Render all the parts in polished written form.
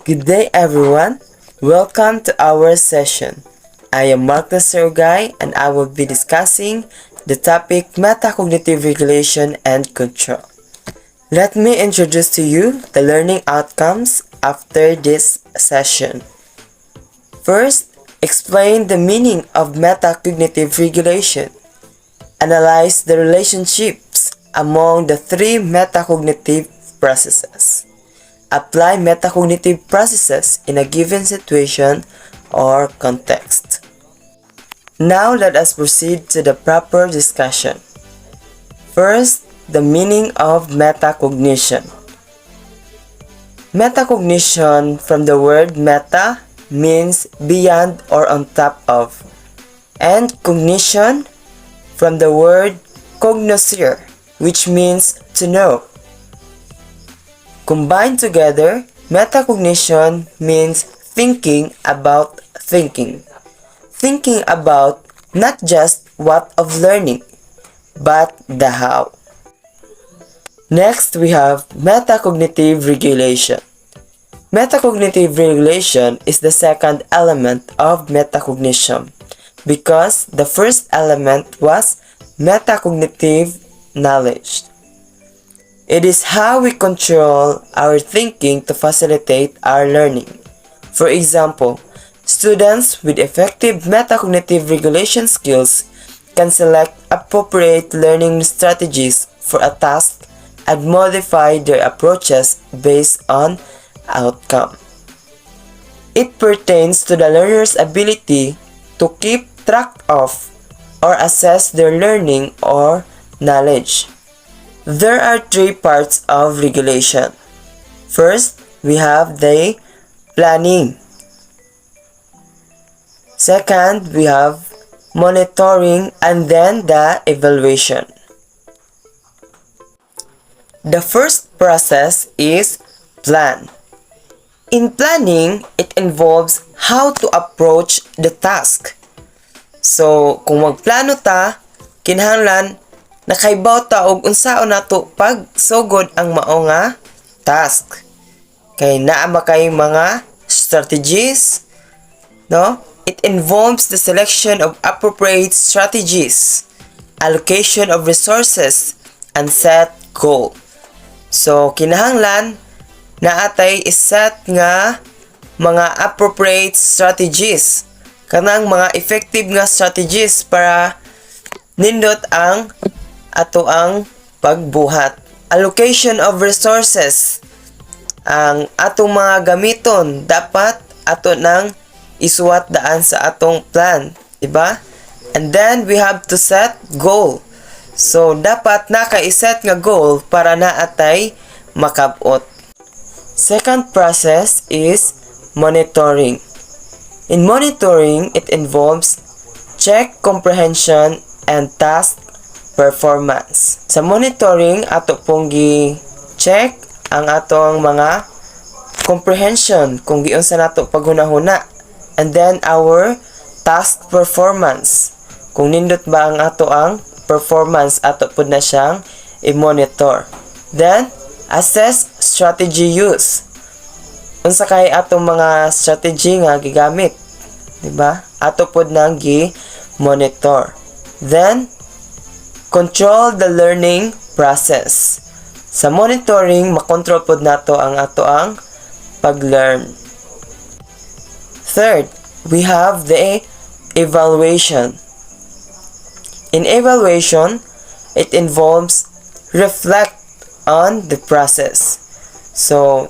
Good day everyone. Welcome to our session. I am Marcus Sergay and I will be discussing the topic metacognitive regulation and control. Let me introduce to you the learning outcomes after this session. First, explain the meaning of metacognitive regulation. Analyze the relationships among the three metacognitive processes. Apply metacognitive processes in a given situation or context. Now let us proceed to the proper discussion. First, the meaning of metacognition. Metacognition from the word meta means beyond or on top of, and cognition from the word cognoscere, which means to know. Combined together, metacognition means thinking about thinking. Thinking about not just what of learning, but the how. Next, we have metacognitive regulation. Metacognitive regulation is the second element of metacognition because the first element was metacognitive knowledge. It is how we control our thinking to facilitate our learning. For example, students with effective metacognitive regulation skills can select appropriate learning strategies for a task and modify their approaches based on outcome. It pertains to the learner's ability to keep track of or assess their learning or knowledge. There are three parts of regulation. First, we have the planning. Second, we have monitoring, and then the evaluation. The first process is plan. In planning, it involves how to approach the task. So, kung magplano ta, kinahanglan nakaibaw ta og unsaon nato pag sugod ang mao nga task. Kay naa makay mga strategies, no? It involves the selection of appropriate strategies, allocation of resources, and set goal. So, kinahanglan naatay iset nga mga appropriate strategies. Kanang mga effective nga strategies para nindot ang ato ang pagbuhat. Allocation of resources. Ang atong mga gamiton dapat ato nang isuwat daan sa atong plan, diba? And then we have to set goal. So dapat naka-iset nga goal para naatay makabot. Second process is monitoring. In monitoring, it involves check comprehension and task performance. Sa monitoring, ato pong gi-check ang atong mga comprehension kung giunsa nato paghunahuna. And then our task performance. Kung nindot ba ang ato ang performance, ato pud na siyang i-monitor. Then, assess strategy use. Unsa kay atong mga strategy nga gigamit, diba? Ato pud nang gi-monitor. Then, control the learning process. Sa monitoring, makontrol pod nato ang ato ang pag-learn. Third, we have the evaluation. In evaluation, it involves reflect on the process. So,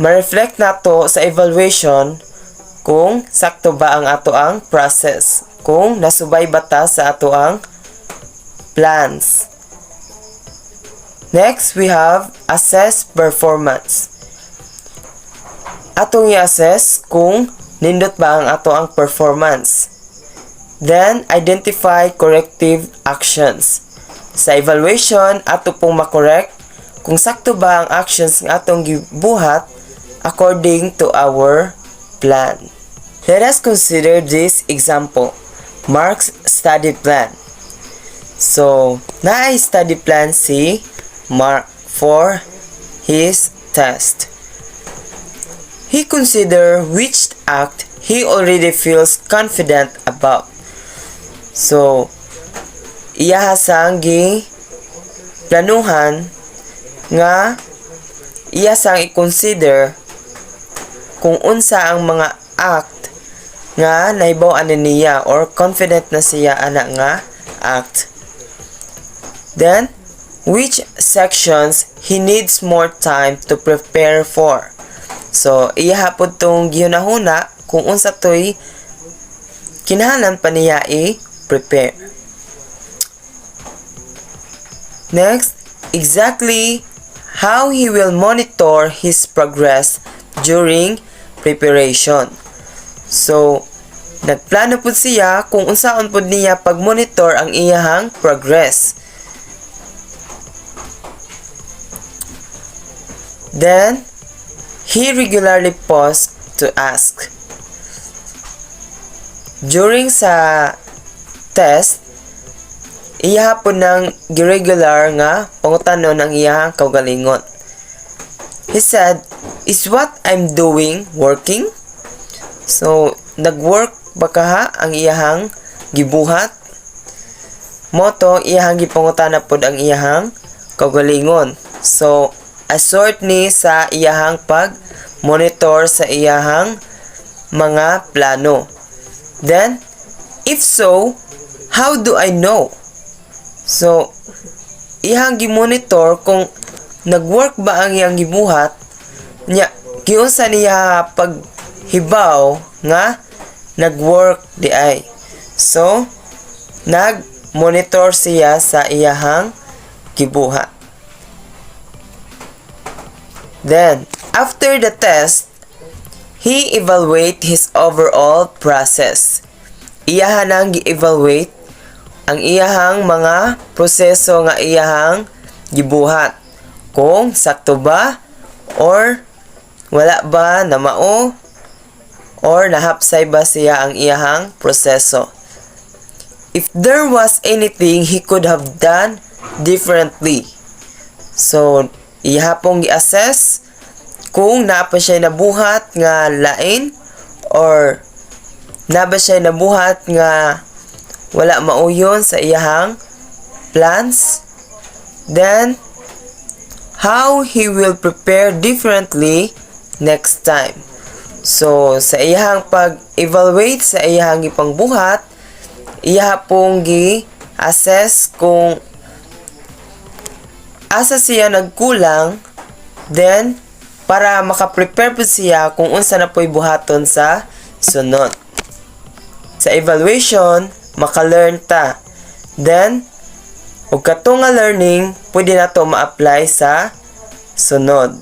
ma-reflect nato sa evaluation kung sakto ba ang ato ang process, kung nasubay ba ta sa ato ang plans. Next, we have assess performance. Atong i-assess kung nindot ba ang ato ang performance. Then, identify corrective actions. Sa evaluation, ato pong makorek kung sakto ba ang actions ng atong gibuhat according to our plan. Let us consider this example, Mark's study plan. So, naay study plan si Mark for his test. he consider which act he already feels confident about. So, iya sang gi planuhan nga iya sang i-consider kung unsa ang mga act nga nahibaw-an niya or confident na siya ana nga act. Then, which sections he needs more time to prepare for. So, iya pod tong gihunahuna kung unsa toy kinahanglan pa niya i-prepare. Next, exactly how he will monitor his progress during preparation. So, nagplano pud siya kung unsaon pud niya pag-monitor ang iyahang progress. Then, he regularly paused to ask. During sa test, iya po ng regular nga pangutanon ang iyahang kaugalingon. He said, "Is what I'm doing working?" So, nag-work ba kaha ang iyahang gibuhat? Moto, iyahang gipangutana pod ang iyahang kaugalingon. So, asort ni sa iyahang pag-monitor sa iyahang mga plano. Then, if so, how do I know? So, iyang gi-monitor kung nag-work ba ang iyang gibuhat, nya giunsa niya paghibaw nga nag-work di ay. So, nag-monitor siya sa iyahang gibuhat. Then, after the test, he evaluate his overall process. Iyahan ang gi-evaluate ang iyahang mga proseso nga iyahang gibuhat. Kung sakto ba or wala ba na mao or nahapsay ba siya ang iyahang proseso. If there was anything he could have done differently. So, ihapong i-assess kung naapa siya nabuhat nga lain or naba siya nabuhat nga wala mauyon sa iyahang plans. Then, how he will prepare differently next time. So, sa iyahang pag-evaluate sa iyahang ipangbuhat, ihapong gi-assess kung asa siya nagkulang, then para makaprepare po siya kung unsa na po'y buhaton sa sunod. Sa evaluation, maka-learn ta. Then, ug katong nga learning, pwede na to ma-apply sa sunod.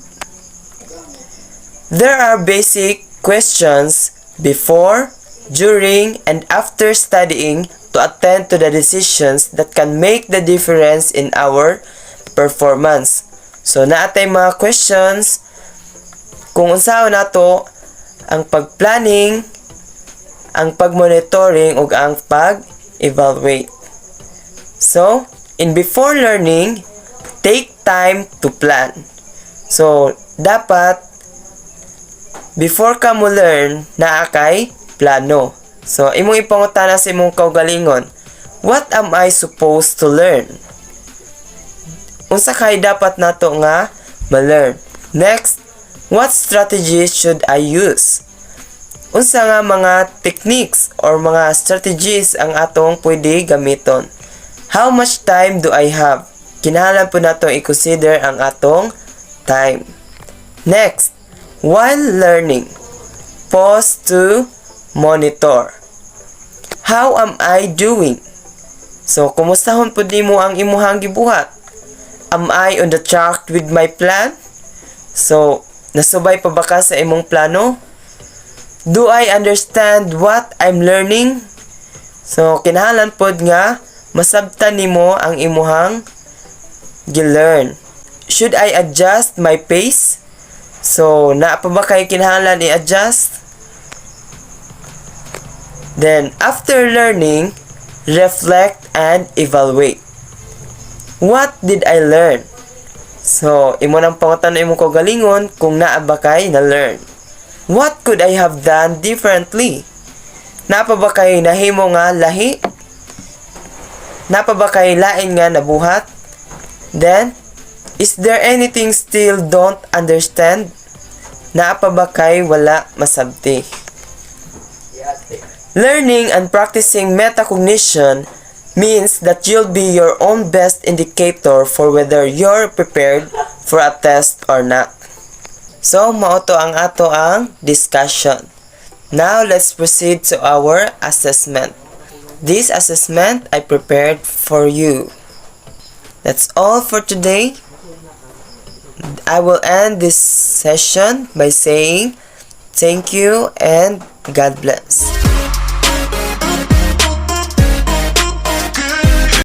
There are basic questions before, during, and after studying to attend to the decisions that can make the difference in our performance. So, naatay mga questions kung unsaon nato ang pag-planning, ang pag-monitoring, ug ang pag-evaluate. So, in before learning, take time to plan. So, dapat before ka mo learn, naa kay plano. So, imong ipangutana sa imong kaugalingon, what am I supposed to learn? Unsa kay dapat nato nga ma-learn? Next, what strategies should I use? Unsa nga mga techniques or mga strategies ang atong pwede gamiton? How much time do I have? Kinahanglan po nato i-consider ang atong time. Next, while learning, pause to monitor. How am I doing? So, kumustahon po di mo ang imuhang gibuhat? Am I on the track with my plan? So, nasubay pa ba ka sa imong plano? Do I understand what I'm learning? So, kinahanglan pod nga masabtan nimo ang imuhang gi-learn. Should I adjust my pace? So, naa pa ba kay kinahanglan i-adjust? Then, after learning, reflect and evaluate. What did I learn? So, imo nang pangutan na imong kaugalingon kung naa ba kay na-learn. What could I have done differently? Napa ba kay nahimo nga lahi? Napa ba kay lain nga nabuhat? Then, is there anything still don't understand? Napa ba kay wala masabti? Learning and practicing metacognition means that you'll be your own best indicator for whether you're prepared for a test or not. So, mauto ang ato ang discussion. Now, let's proceed to our assessment. This assessment I prepared for you. That's all for today. I will end this session by saying thank you and God bless.